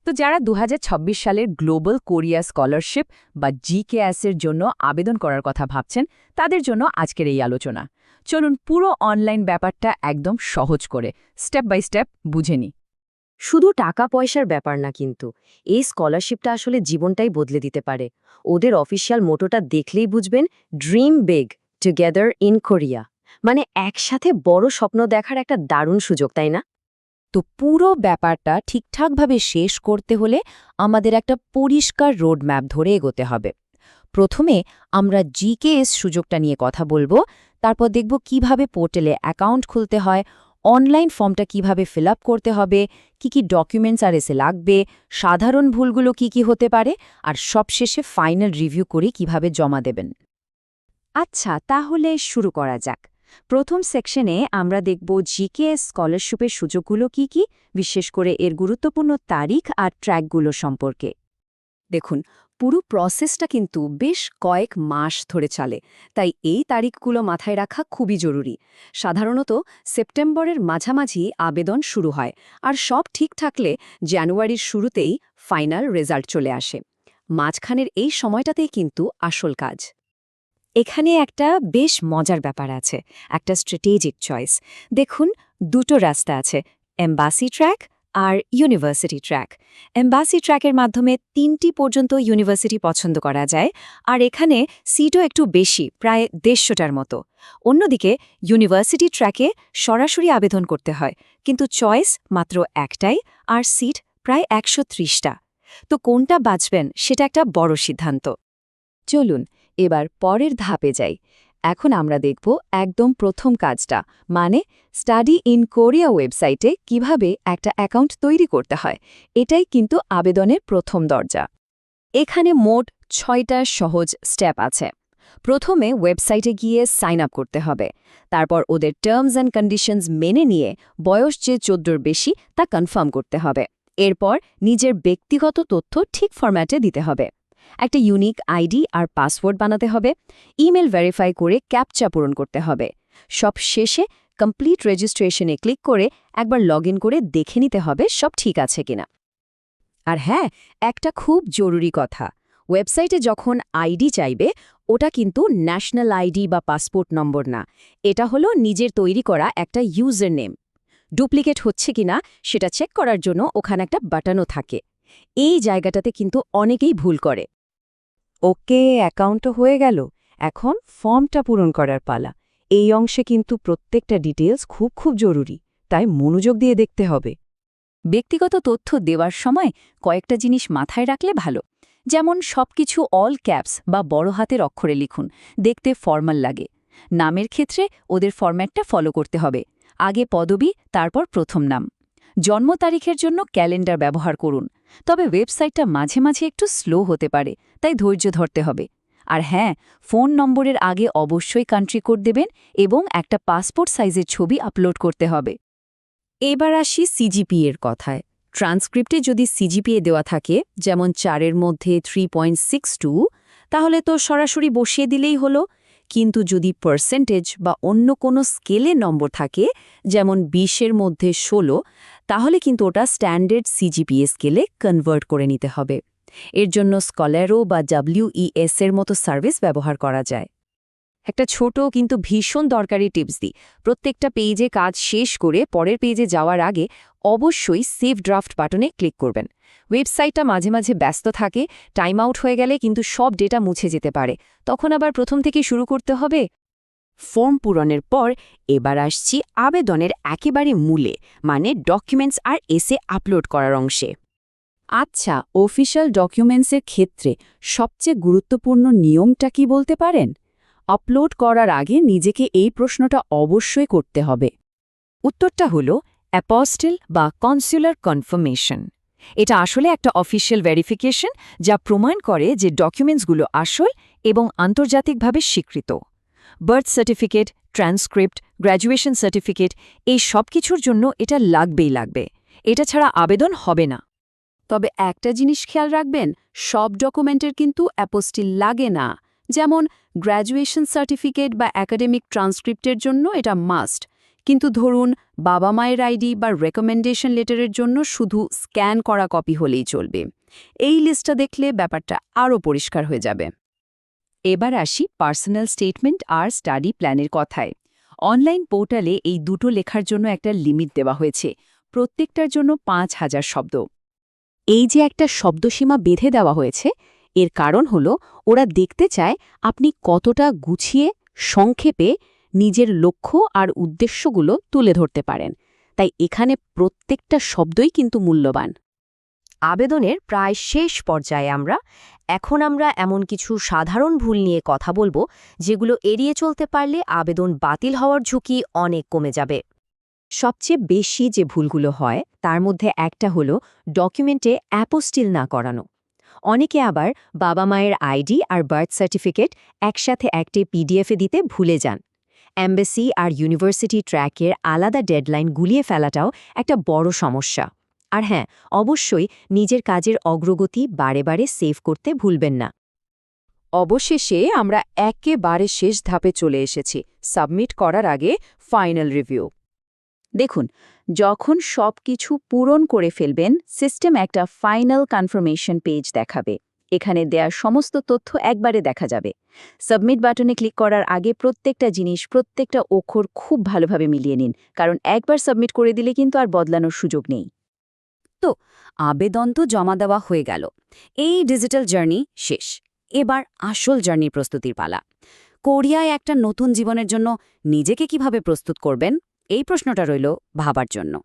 তো যারা 2026 সালের গ্লোবাল কোরিয়া স্কলারশিপ বা জিকেএস এর জন্য আবেদন করার কথা ভাবছেন তাদের জন্য আজকের এই আলোচনা। চলুন পুরো অনলাইন ব্যাপারটা একদম সহজ করে স্টেপ বাই স্টেপ বুঝে নিই। শুধু টাকা পয়সার ব্যাপার না কিন্তু এই স্কলারশিপটা আসলে জীবনটাই বদলে দিতে পারে। ওদের অফিসিয়াল মোটোটা দেখলেই বুঝবেন, dream big together in Korea. মানে একসাথে বড় স্বপ্ন দেখার একটা দারুণ সুযোগ, তাই না? তো পুরো ব্যাপারটা ঠিকঠাকভাবে শেষ করতে হলে আমাদের একটা পরিষ্কার রোডম্যাপ ধরে এগোতে হবে। প্রথমে আমরা জিকেএস সুযোগটা নিয়ে কথা বলবো, তারপর দেখব কিভাবে পোর্টালে অ্যাকাউন্ট খুলতে হয়, অনলাইন ফর্মটা কিভাবে ফিল আপ করতে হবে, কি ডকুমেন্টস আর এসে লাগবে, সাধারণ ভুলগুলো কি হতে পারে, আর সবশেষে ফাইনাল রিভিউ করে কিভাবে জমা দেবেন। আচ্ছা, তাহলে শুরু করা যাক। প্রথম সেকশনে আমরা দেখব জিকেএস স্কলারশিপের সুযোগগুলো কি, বিশেষ করে এর গুরুত্বপূর্ণ তারিখ আর ট্র্যাকগুলো সম্পর্কে। দেখুন, পুরো প্রসেসটা কিন্তু বেশ কয়েক মাস ধরে চলে, তাই এই তারিখগুলো মাথায় রাখা খুবই জরুরি। সাধারণত সেপ্টেম্বরের মাঝামাঝি আবেদন শুরু হয়, আর সব ঠিক থাকলে জানুয়ারির শুরুতেই ফাইনাল রেজাল্ট চলে আসে। মাঝখানের এই সময়টাতেই কিন্তু আসল কাজ। এখানে একটা বেশ মজার ব্যাপার আছে, একটা স্ট্র্যাটেজিক চয়েস। দেখুন, দুটো রাস্তা আছে, এমবাসি ট্র্যাক আর ইউনিভার্সিটি ট্র্যাক। এমবাসি ট্র্যাকের মাধ্যমে 3টি পর্যন্ত ইউনিভার্সিটি পছন্দ করা যায়, আর এখানে সিটও একটু বেশি, প্রায় 150টার মতো। অন্যদিকে ইউনিভার্সিটি ট্র্যাকে সরাসরি আবেদন করতে হয়, কিন্তু চয়েস মাত্র একটাই, আর সিট প্রায় 130টা। তো কোনটা বাছবেন সেটা একটা বড় সিদ্ধান্ত। চলুন এবার পরের ধাপে যাই। এখন আমরা দেখব একদম প্রথম কাজটা, মানে স্টাডি ইন কোরিয়া ওয়েবসাইটে কিভাবে একটা অ্যাকাউন্ট তৈরি করতে হয়। এটাই কিন্তু আবেদনের প্রথম দরজা। এখানে মোট 6টা সহজ স্টেপ আছে। প্রথমে ওয়েবসাইটে গিয়ে সাইন আপ করতে হবে, তারপর ওদের টার্মস অ্যান্ড কন্ডিশনস মেনে নিয়ে বয়স যে 14-র বেশি তা কনফার্ম করতে হবে। এরপর নিজের ব্যক্তিগত তথ্য ঠিক ফরম্যাটে দিতে হবে। একটা ইউনিক আইডি আর পাসওয়ার্ড বানাতে হবে, ইমেল ভেরিফাই করে ক্যাপচা পূরণ করতে হবে। সব শেষে কমপ্লিট রেজিস্ট্রেশনে ক্লিক করে একবার লগইন করে দেখে নিতে হবে সব ঠিক আছে কিনা। আর হ্যাঁ, একটা খুব জরুরি কথা, ওয়েবসাইটে যখন আইডি চাইবে ওটা কিন্তু ন্যাশনাল আইডি বা পাসপোর্ট নম্বর না, এটা হলো নিজের তৈরি করা একটা ইউজার নেম। ডুপ্লিকেট হচ্ছে কিনা সেটা চেক করার জন্য ওখানে একটা বাটনও থাকে। এই জায়গাটাতে কিন্তু অনেকেই ভুল করে। ওকে, অ্যাকাউন্টও হয়ে গেল, এখন ফর্মটা পূরণ করার পালা। এই অংশে কিন্তু প্রত্যেকটা ডিটেলস খুব জরুরি, তাই মনোযোগ দিয়ে দেখতে হবে। ব্যক্তিগত তথ্য দেওয়ার সময় কয়েকটা জিনিস মাথায় রাখলে ভালো, যেমন সবকিছু অল ক্যাপস বা বড় হাতের অক্ষরে লিখুন, দেখতে ফর্মাল লাগে। নামের ক্ষেত্রে ওদের ফরম্যাটটা ফলো করতে হবে, আগে পদবি তারপর প্রথম নাম। জন্ম তারিখের জন্য ক্যালেন্ডার ব্যবহার করুন, তবে ওয়েবসাইটটা মাঝে মাঝে একটু স্লো হতে পারে, তাই ধৈর্য ধরতে হবে। আর হ্যাঁ, ফোন নম্বরের আগে অবশ্যই কান্ট্রি কোড দেবেন এবং একটা পাসপোর্ট সাইজের ছবি আপলোড করতে হবে। এবার আসি সিজিপিএ এর কথায়। ট্রান্সক্রিপ্টে যদি সিজিপিএ দেওয়া থাকে, যেমন 4-এর মধ্যে 3.62, তাহলে তো সরাসরি বসিয়ে দিলেই হলো। কিন্তু যদি পার্সেন্টেজ বা অন্য কোনো স্কেলে নম্বর থাকে, যেমন 20-এর মধ্যে 16, তাহলে কিন্তু ওটা স্ট্যান্ডার্ড সিজিপিএ স্কেলে কনভার্ট করে নিতে হবে। এর জন্য স্কলারো বা WES এর মতো সার্ভিস ব্যবহার করা যায়। একটা ছোট কিন্তু ভীষণ দরকারি টিপস দিই, প্রত্যেকটা পেজে কাজ শেষ করে পরের পেজে যাওয়ার আগে অবশ্যই সেভ ড্রাফট বাটনে ক্লিক করবেন। ওয়েবসাইটটা মাঝে মাঝে ব্যস্ত থাকে, টাইম আউট হয়ে গেলে কিন্তু সব ডেটা মুছে যেতে পারে, তখন আবার প্রথম থেকে শুরু করতে হবে। ফর্ম পূরণের পর এবার আসছি আবেদনের একেবারে মূলে, মানে ডকুমেন্টস আর এসে আপলোড করার অংশে। আচ্ছা, অফিশিয়াল ডকুমেন্টসের ক্ষেত্রে সবচেয়ে গুরুত্বপূর্ণ নিয়মটা কি বলতে পারেন? আপলোড করার আগে নিজেকে এই প্রশ্নটা অবশ্যই করতে হবে। উত্তরটা হলো অ্যাপস্টিল বা কনস্যুলার কনফার্মেশন। এটা আসলে একটা অফিশিয়াল ভেরিফিকেশন যা প্রমাণ করে যে ডকুমেন্টসগুলো আসল এবং আন্তর্জাতিকভাবে স্বীকৃত। Birth certificate, transcript, graduation certificate, এই সব কিছুর জন্য এটা লাগবে। এটা ছাড়া আবেদন হবে না। তবে একটা জিনিস খেয়াল রাখবেন, সব ডকুমেন্টের কিন্তু অ্যাপস্টিল লাগে না। যেমন গ্র্যাজুয়েশন সার্টিফিকেট বা একাডেমিক ট্রান্সক্রিপ্টের জন্য এটা মাস্ট, কিন্তু ধরুন বাবা মায়ের আইডি বা রেকমেন্ডেশন লেটারের জন্য শুধু স্ক্যান করা কপি হলেই চলবে। এই লিস্টটা দেখলে ব্যাপারটা আরও পরিষ্কার হয়ে যাবে। এবার আসি পার্সোনাল স্টেটমেন্ট আর স্টাডি প্ল্যানের কথায়। অনলাইন পোর্টালে এই দুটো লেখার জন্য একটা লিমিট দেওয়া হয়েছে, প্রত্যেকটার জন্য ৫,০০০ শব্দ। এই যে একটা শব্দসীমা বেঁধে দেওয়া হয়েছে, এর কারণ হলো ওরা দেখতে চায় আপনি কতটা গুছিয়ে সংক্ষেপে নিজের লক্ষ্য আর উদ্দেশ্যগুলো তুলে ধরতে পারেন। তাই এখানে প্রত্যেকটা শব্দই কিন্তু মূল্যবান। আবেদনের প্রায় শেষ পর্যায়ে এখন আমরা এমন কিছু সাধারণ ভুল নিয়ে কথা বলবো যেগুলো এড়িয়ে চলতে পারলে আবেদন বাতিল হওয়ার ঝুঁকি অনেক কমে যাবে। সবচেয়ে বেশি যে ভুলগুলো হয় তার মধ্যে একটা হলো ডকুমেন্টে অ্যাপোস্টিল না করানো। অনেকে আবার বাবা মায়ের আইডি আর বার্থ সার্টিফিকেট একসাথে একটি পিডিএফে দিতে ভুলে যান। এমবেসি আর ইউনিভার্সিটি ট্র্যাকের আলাদা ডেডলাইন গুলিয়ে ফেলাটাও একটা বড় সমস্যা। আর হ্যাঁ, অবশ্যই নিজের কাজের অগ্রগতি বারে বারে সেভ করতে ভুলবেন না। অবশেষে আমরা একেবারে শেষ ধাপে চলে এসেছি, সাবমিট করার আগে ফাইনাল রিভিউ। দেখুন, যখন সবকিছু পূরণ করে ফেলবেন, সিস্টেম একটা ফাইনাল কনফার্মেশন পেজ দেখাবে। এখানে দেয়া সমস্ত তথ্য একবারে দেখা যাবে। সাবমিট বাটনে ক্লিক করার আগে প্রত্যেকটা জিনিস, প্রত্যেকটা অক্ষর খুব ভালোভাবে মিলিয়ে নিন, কারণ একবার সাবমিট করে দিলে কিন্তু আর বদলানোর সুযোগ নেই। আবেদন তো জমা দেওয়া হয়ে গেল, এই ডিজিটাল জার্নি শেষ। এবার আসল জার্নির প্রস্তুতির পালা। কোরিয়ায় একটা নতুন জীবনের জন্য নিজেকে কিভাবে প্রস্তুত করবেন, এই প্রশ্নটা রইল ভাবার জন্য।